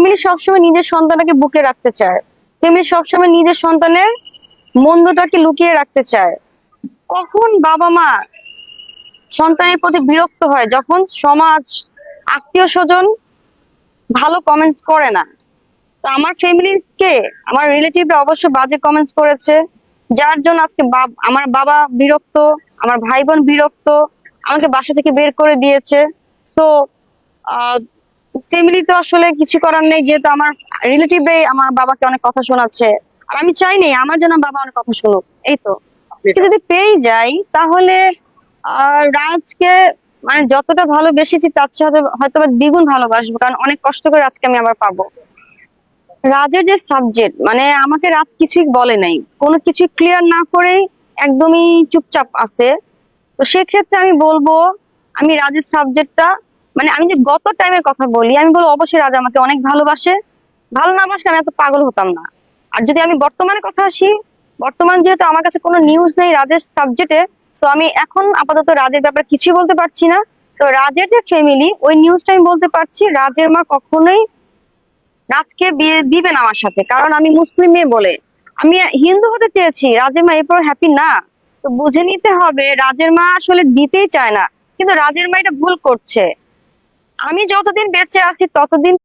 Family সবসময় নিজের সন্তানকে বুকে রাখতে চায়, ফ্যামিলি সবসময় নিজের সন্তানের মন্দটাকে লুকিয়ে রাখতে চায়। কখন বাবা মা সন্তানের প্রতি বিরক্ত হয়? যখন সমাজ, আত্মীয় স্বজন ভালো কমেন্টস করে না। তো আমার ফ্যামিলিকে, আমার রিলেটিভরা অবশ্য বাজে কমেন্টস করেছে, যার জন্য আজকে আমার বাবা বিরক্ত, আমার ভাই বোন বিরক্ত, আমাকে বাসা থেকে বের করে দিয়েছে। সো ফ্যামিলি তো আসলে কিছু করার নেই, যেহেতু আমার রিলেটিভরাই আমার বাবাকে অনেক কথা শোনাচ্ছে। আর আমি চাইনি আমার জন্য বাবা অনেক কথা শুনুক, এই তো। যদি পেয়ে যাই তাহলে রাজকে মানে যতটা ভালোবেসেছি তার চেয়ে হয়তো বা দ্বিগুণ ভালোবাসবো, কারণ অনেক কষ্ট করে আজকে আমি আবার পাবো। রাজের যে সাবজেক্ট, মানে আমাকে রাজ কিছুই বলে নাই, কোনো কিছু ক্লিয়ার না করেই একদমই চুপচাপ আছে। তো সেক্ষেত্রে আমি বলবো, আমি রাজের সাবজেক্টটা, মানে আমি যে গত টাইমের কথা বলি, আমি বলবো অবশ্যই রাজ আমাকে অনেক ভালোবাসে। ভালো না বাসলে আমি এত পাগল হতাম না। আর যদি আমি বর্তমানে কথা আসি, বর্তমান যেহেতু আমার কাছে কোনো নিউজ নেই রাজের সাবজেক্টে, তো আমি এখন আপাতত রাজের ব্যাপারে কিছুই বলতে পারছি না। তো রাজের যে ফ্যামিলি, ওই নিউজটা আমি বলতে পারছি, রাজের মা কখনোই রাজকে বিয়ে দিবে না আমার সাথে, কারণ আমি মুসলিম মেয়ে বলে। আমি হিন্দু হতে চেয়েছি, রাজের মা এরপর হ্যাপি না। তো বুঝে নিতে হবে রাজের মা আসলে দিতেই চায় না, কিন্তু রাজের মা এটা ভুল করছে। আমি যতদিন বেঁচে আছি ততদিন